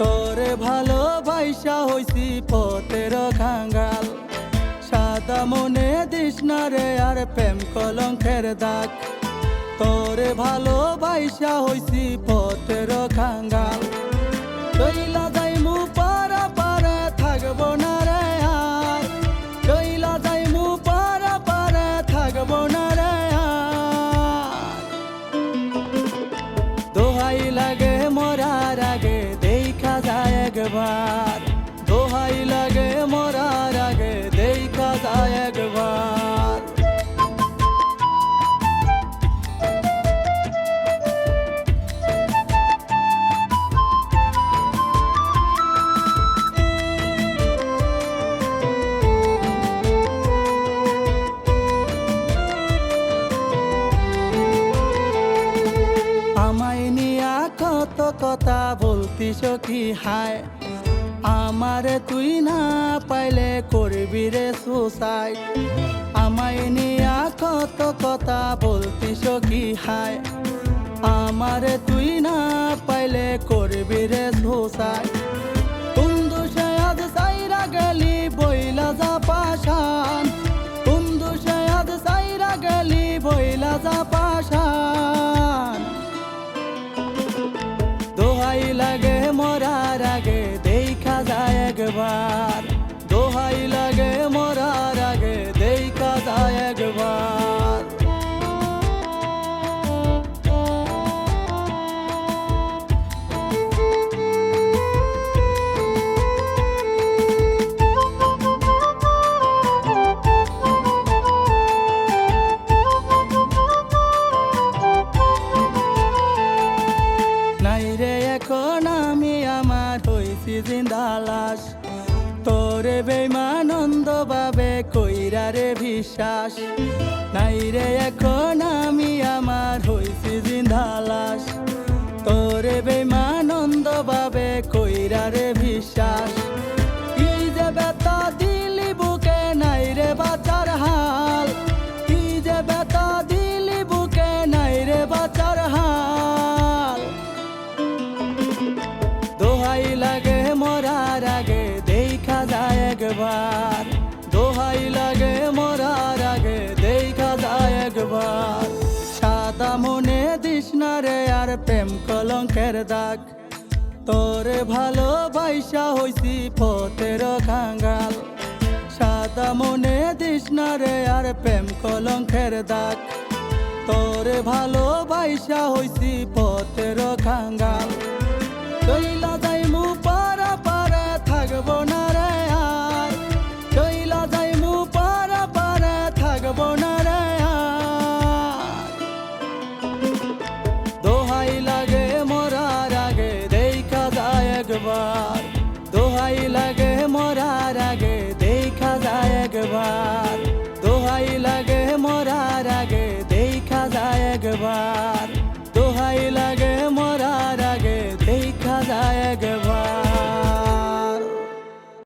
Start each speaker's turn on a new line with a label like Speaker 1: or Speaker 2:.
Speaker 1: তোরে ভালোবাসা হইছি পথের কাঙ্গাল, সাদা মনে দিস না রে আর প্রেম কলঙ্কের দাগ। তোরে ভালোবাসা হইছি পথের কাঙ্গাল, চইলা যাইমু পারা পারা থাকবো না রে আর, চইলা যাইমু পারা পারা থাকবো না রে আর। দোহাই লাগে মরার আগে দেখা যায় একবার, দোহাই লাগে মরার আগে দেখা যায় একবার। আমায় নিয়া কত কথা বলতিস কি হায়, আমারে তুই না পাইলে করবি রে সুসাইড। আমায় নিয়া কত কথা বলতিস কি হায়, আমারে তুই না পাইলে করবি রে সুসাইড। বন্ধু সে আজ সাইরা গেলি বইলা যা পাশান, বন্ধু সে আজ সাইরা গেলি বইলা যা পাশান। দোহাই লাগে মরার আগে দেখা যায় একবার, দোহাই লাগে মরার আগে দেখা যায় একবার। নাই রে এখন আমি আমার হইছি জিন্দা লাশ, তোরে বেইমানন্দ ভাবে কইরা রে বিশ্বাস। নাই রে এখন আমি আমার হইছি জিন্দা লাশ, তোরে বেইমানন্দ ভাবে কইরা রে বিশ্বাস। কি যে ব্যথা দিলি বুকে নাই রে বাঁচার হাল, কি যে ব্যথা দিলি বুকে নাই রে বাঁচার হাল। দোহাই লাগে মরার আগে দেখা যায় একবার, দোহাই লাগে মরার আগে দেখা যায় একবার। সাদা মনে দিস না রে আর প্রেম কলঙ্কের দাগ, তোরে ভালোবাসা হইছি পথের কাঙ্গাল। সাদা মনে দিস না রে আর প্রেম কলঙ্কের দাগ, তোরে ভালোবাসা হইছি পথের কাঙ্গাল। চইলা যাইমু পারা পারা থাকবো না রে আর, চইলা যাইমু পারা পারা থাকবো না রে আর। দোহাই লাগে মরার আগে দেখা যায় একবার, দোহাই লাগে মরার আগে দেখা যায় একবার, দোহাই লাগে মরার আগে দেখা যায় একবার, দোহাই লাগে মরার আগে দেখা যায় একবার।